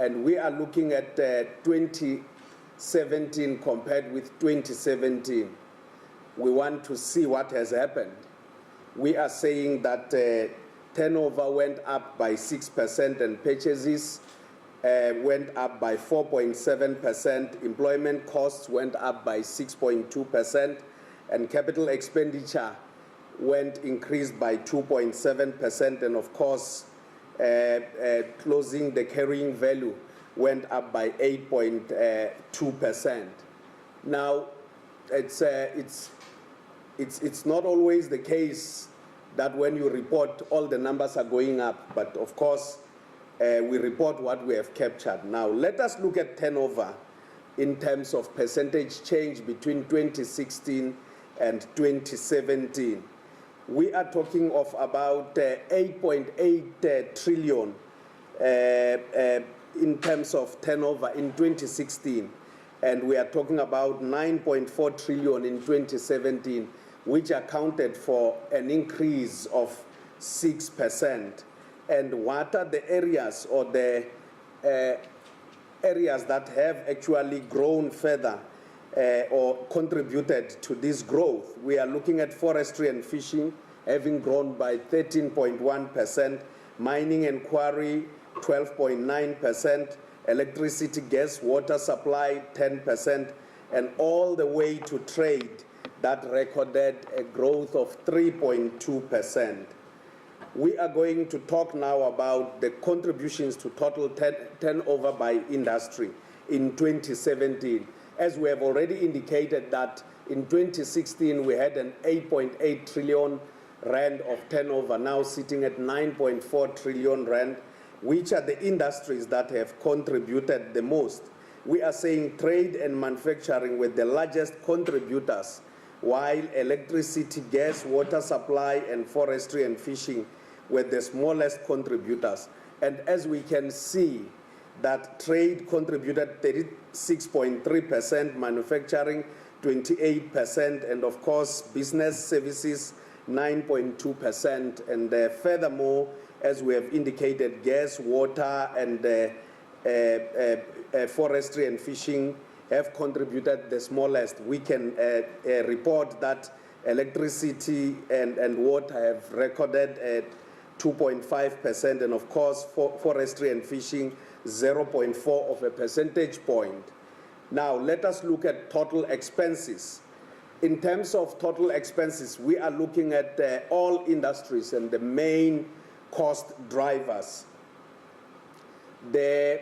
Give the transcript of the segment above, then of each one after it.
and we are looking at 2017 compared with 2017. We want to see what has happened. We are saying that turnover went up by 6% and purchases went up by 4.7%, employment costs went up by 6.2%, and capital expenditure increased by 2.7%, and of course, closing the carrying value went up by 8.2%. Now, it's not always the case that when you report all the numbers are going up, but of course, we report what we have captured. Now, let us look at turnover in terms of percentage change between 2016 and 2017. We are talking of about 8.8 trillion in terms of turnover in 2016, and we are talking about 9.4 trillion in 2017, which accounted for an increase of 6%. And what are the areas or the areas that have actually grown further or contributed to this growth? We are looking at forestry and fishing having grown by 13.1%, mining and quarry 12.9%, electricity, gas, water supply 10%, and all the way to trade that recorded a growth of 3.2%. We are going to talk now about the contributions to total turnover by industry in 2017. As we have already indicated that in 2016 we had an 8.8 trillion rand of turnover, now sitting at 9.4 trillion rand. Which are the industries that have contributed the most? We are saying trade and manufacturing were the largest contributors, while electricity, gas, water supply, and forestry and fishing were the smallest contributors. And as we can see, that trade contributed 36.3%, manufacturing 28%, and of course, business services 9.2%. And furthermore, as we have indicated, gas, water, and forestry and fishing have contributed the smallest. We can report that electricity and water have recorded 2.5%, and of course, forestry and fishing 0.4 of a percentage point. Now, let us look at total expenses. In terms of total expenses, we are looking at all industries and the main cost drivers. The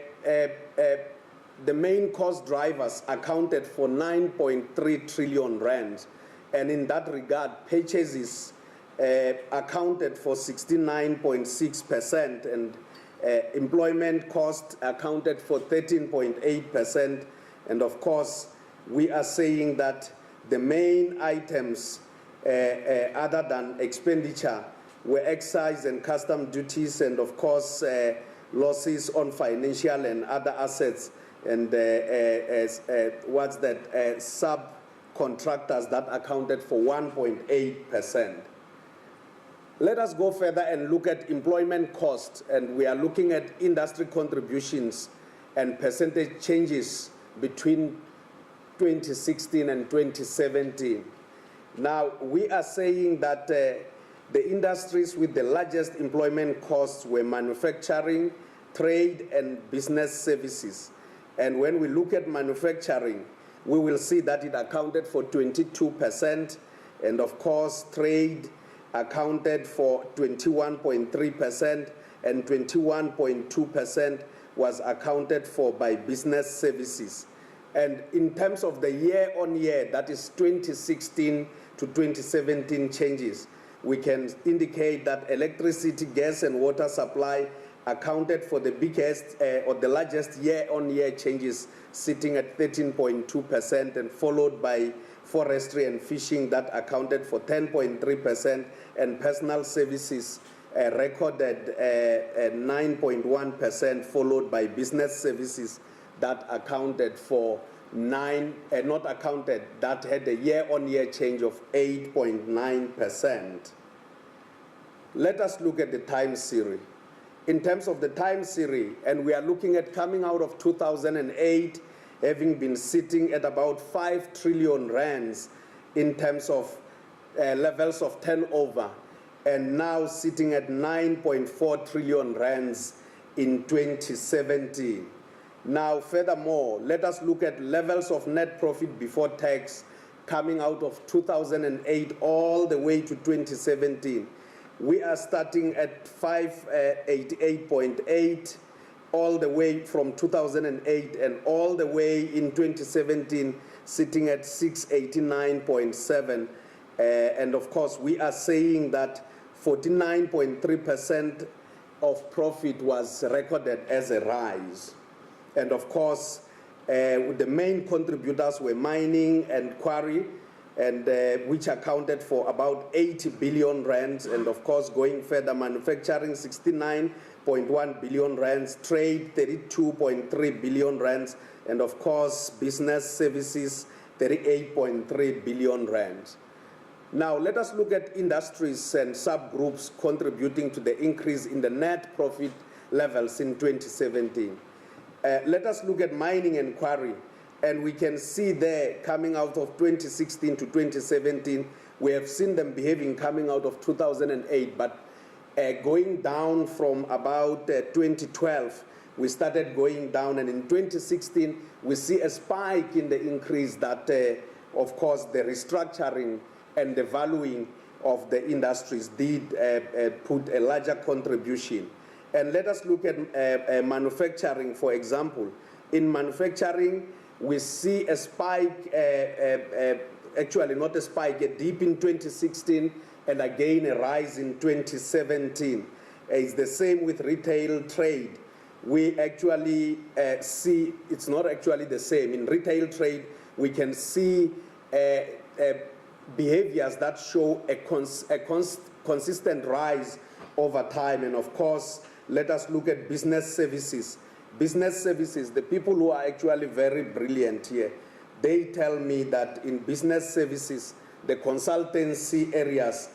main cost drivers accounted for 9.3 trillion rand, and in that regard, purchases accounted for 69.6%, and employment cost accounted for 13.8%, and of course, we are saying that the main items other than expenditure were excise and custom duties, and of course losses on financial and other assets, and subcontractors that accounted for 1.8%. Let us go further and look at employment costs, and we are looking at industry contributions and percentage changes between 2016 and 2017. Now, we are saying that the industries with the largest employment costs were manufacturing, trade, and business services. And when we look at manufacturing, we will see that it accounted for 22%, and of course, trade accounted for 21.3%, and 21.2% was accounted for by business services. And in terms of the year-on-year, that is 2016 to 2017 changes, we can indicate that electricity, gas, and water supply accounted for the biggest or the largest year-on-year changes, sitting at 13.2%, and followed by forestry and fishing that accounted for 10.3%, and personal services recorded 9.1%, followed by business services that accounted for that had a year-on-year change of 8.9%. Let us look at the time series. in terms of the time series, and we are looking at coming out of 2008, having been sitting at about 5 trillion rands in terms of levels of turnover, and now sitting at 9.4 trillion rands in 2017. Now, furthermore, let us look at levels of net profit before tax coming out of 2008 all the way to 2017. We are starting at 588.8 all the way from 2008, and all the way in 2017 sitting at 689.7. And of course, we are saying that 49.3% of profit was recorded as a rise. And of course, the main contributors were mining and quarry, and which accounted for about 80 billion rands, and of course, going further, manufacturing 69.1 billion rands, trade 32.3 billion rands, and of course, business services 38.3 billion rands. Now, let us look at industries and subgroups contributing to the increase in the net profit levels in 2017. Let us look at mining and quarry, and we can see there coming out of 2016 to 2017, we have seen them behaving coming out of 2008, but going down from about 2012, we started going down, and in 2016, we see a spike in the increase that, of course, the restructuring and the valuing of the industries did put a larger contribution. And let us look at manufacturing, for example. In manufacturing, we see a spike, actually not a spike, a dip in 2016, and again a rise in 2017. It's the same with retail trade. We actually see, it's not actually the same. In retail trade, we can see behaviors that show a consistent rise over time. And of course, let us look at business services. Business services, the people who are actually very brilliant here, they tell me that in business services, the consultancy areas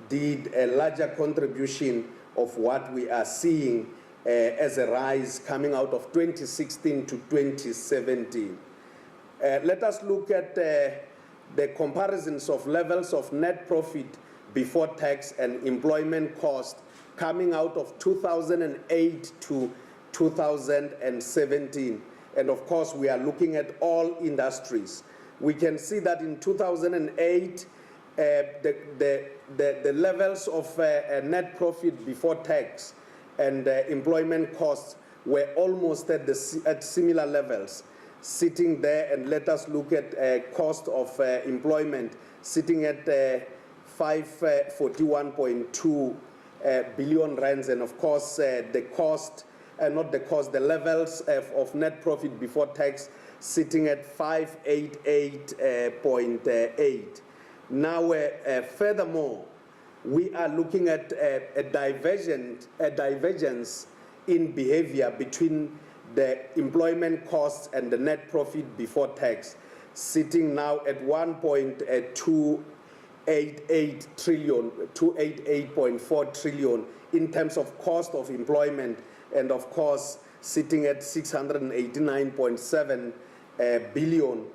did a larger contribution of what we are seeing as a rise coming out of 2016 to 2017. Let us look at the comparisons of levels of net profit before tax and employment cost coming out of 2008 to 2017. And of course, we are looking at all industries. We can see that in 2008, the levels of net profit before tax and employment costs were almost at similar levels, sitting there. And let us look at cost of employment sitting at 541.2 billion rands, and of course the cost, the levels of net profit before tax sitting at 588.8. Now, furthermore, we are looking at a divergence in behavior between the employment costs and the net profit before tax, sitting now at 1.288 trillion, 288.4 trillion in terms of cost of employment, and of course sitting at 689.7 billion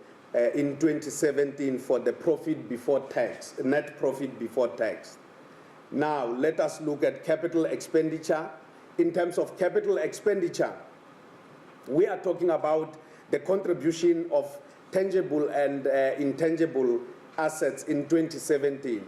in 2017 for the profit before tax, net profit before tax. Now let us look at capital expenditure. In terms of capital expenditure, we are talking about the contribution of tangible and intangible assets in 2017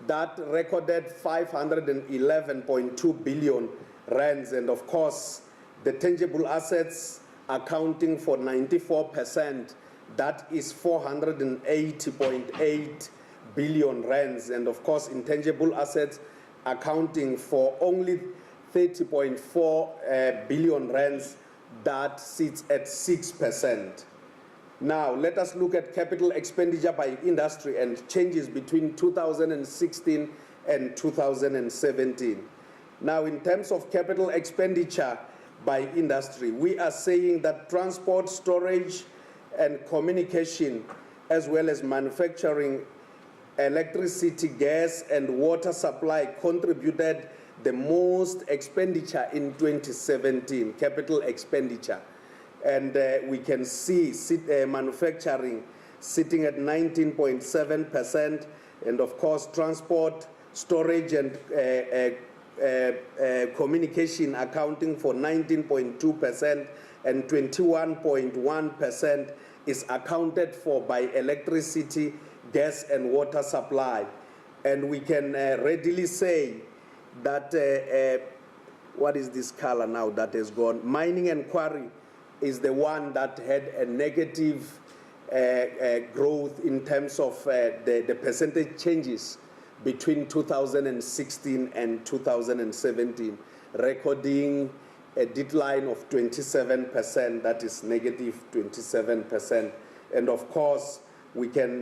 that recorded 511.2 billion rands, and of course the tangible assets accounting for 94%, that is 480.8 billion rands, and of course intangible assets accounting for only 30.4 billion rands, that sits at 6%. Now, let us look at capital expenditure by industry and changes between 2016 and 2017. Now, in terms of capital expenditure by industry, we are saying that transport, storage, and communication, as well as manufacturing, electricity, gas, and water supply contributed the most expenditure in 2017, capital expenditure. And we can see manufacturing sitting at 19.7%, and of course transport, storage, and communication accounting for 19.2%, and 21.1% is accounted for by electricity, gas, and water supply. And we can readily say that, what is this color now that has gone? Mining and quarry is the one that had a negative growth in terms of the percentage changes between 2016 and 2017, recording a decline of 27%, that is negative 27%. And of course, we can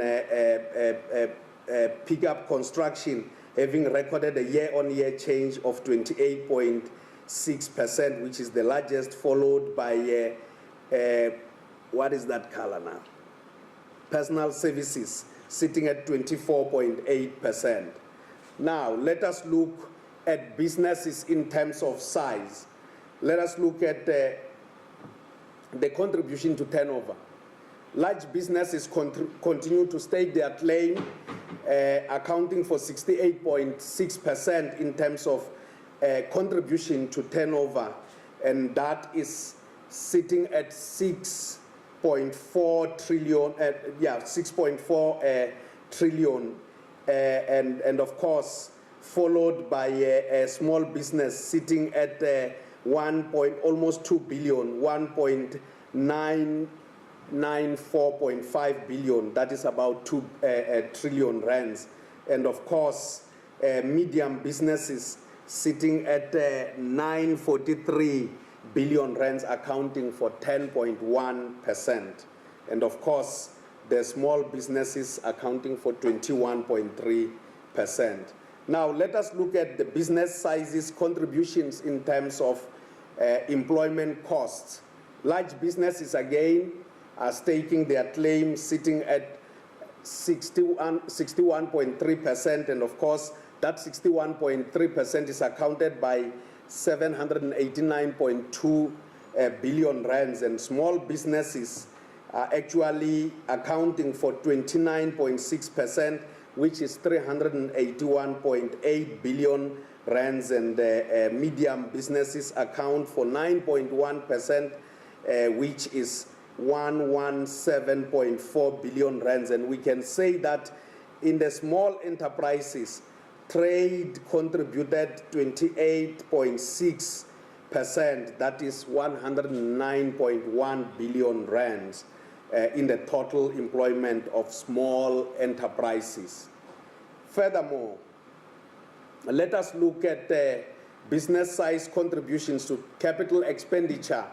pick up construction, having recorded a year-on-year change of 28.6%, which is the largest, followed by, what is that color now? Personal services, sitting at 24.8%. Now, let us look at businesses in terms of size. Let us look at the contribution to turnover. Large businesses continue to stake their claim, accounting for 68.6% in terms of contribution to turnover, and that is sitting at 6.4 trillion, 6.4 trillion, and of course, followed by a small business sitting at almost 2 billion, 1.994.5 billion, that is about 2 trillion rands. And of course, medium businesses sitting at 943 billion rands, accounting for 10.1%. And of course, the small businesses accounting for 21.3%. Now, let us look at the business sizes contributions in terms of employment costs. Large businesses, again, are staking their claim, sitting at 61.3%, and of course, that 61.3% is accounted by 789.2 billion rands, and small businesses are actually accounting for 29.6%, which is 381.8 billion rands, and medium businesses account for 9.1%, which is 117.4 billion rands. And we can say that in the small enterprises, trade contributed 28.6%, that is 109.1 billion rands in the total employment of small enterprises. Furthermore, let us look at business size contributions to capital expenditure,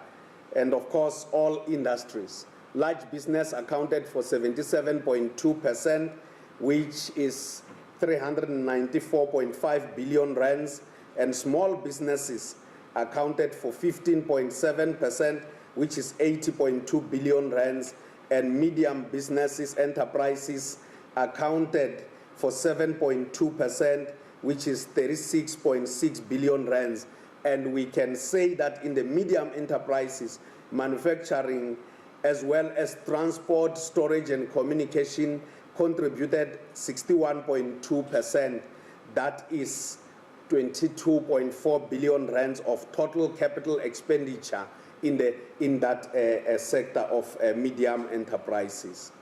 and of course all industries. Large business accounted for 77.2%, which is 394.5 billion rands, and small businesses accounted for 15.7%, which is 80.2 billion rands, and medium businesses, enterprises, accounted for 7.2%, which is 36.6 billion rands. And we can say that in the medium enterprises, manufacturing, as well as transport, storage, and communication contributed 61.2%. That is 22.4 billion rands of total capital expenditure in that sector of medium enterprises.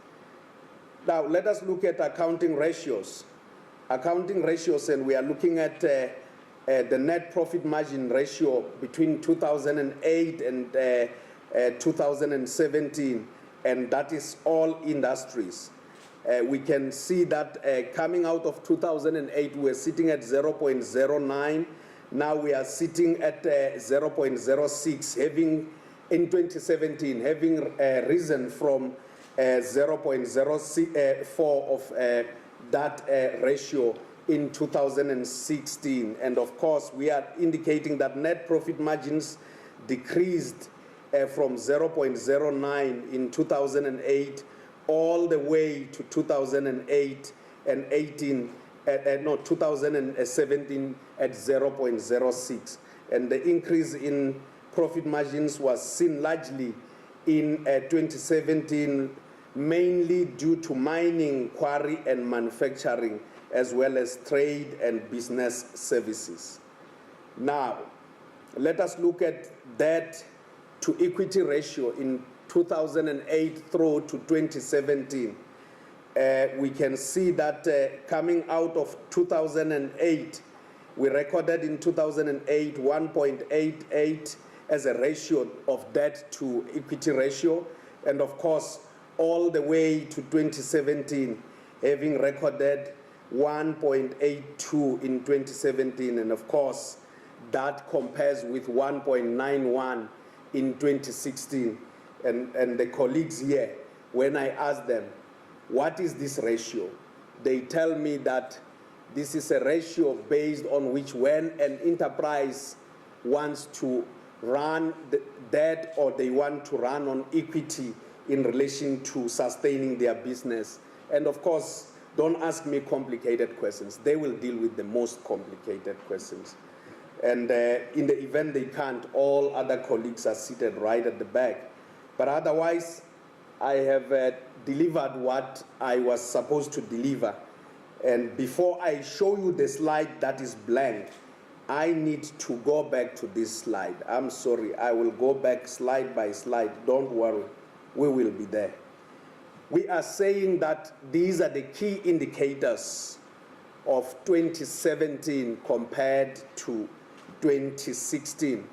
Now, let us look at accounting ratios. Accounting ratios, and we are looking at the net profit margin ratio between 2008 and 2017, and that is all industries. We can see that coming out of 2008, we were sitting at 0.09. Now we are sitting at 0.06, having in 2017, having risen from 0.04 of that ratio in 2016. And of course, we are indicating that net profit margins decreased from 0.09 in 2008 all the way to 2008 and 18 2017 at 0.06. And the increase in profit margins was seen largely in 2017, mainly due to mining, quarry, and manufacturing, as well as trade and business services. Now, let us look at debt to equity ratio in 2008 through to 2017. We can see that coming out of 2008, we recorded in 2008 1.88 as a ratio of debt to equity ratio, and of course, all the way to 2017, having recorded 1.82 in 2017, and of course, that compares with 1.91 in 2016. And the colleagues here, when I ask them, what is this ratio? They tell me that this is a ratio based on which when an enterprise wants to run the debt or they want to run on equity in relation to sustaining their business. And of course, don't ask me complicated questions. They will deal with the most complicated questions. And in the event they can't, all other colleagues are seated right at the back. But otherwise, I have delivered what I was supposed to deliver. And before I show you the slide that is blank, I need to go back to this slide. I'm sorry, I will go back slide by slide. Don't worry, we will be there. We are saying that these are the key indicators of 2017 compared to 2016.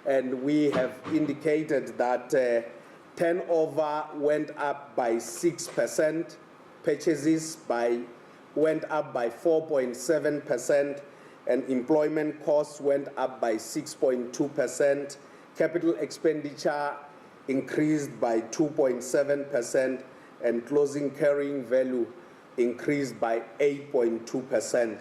And we have indicated that turnover went up by 6%, purchases went up by 4.7%, and employment costs went up by 6.2%. Capital expenditure increased by 2.7%, and closing carrying value increased by 8.2%.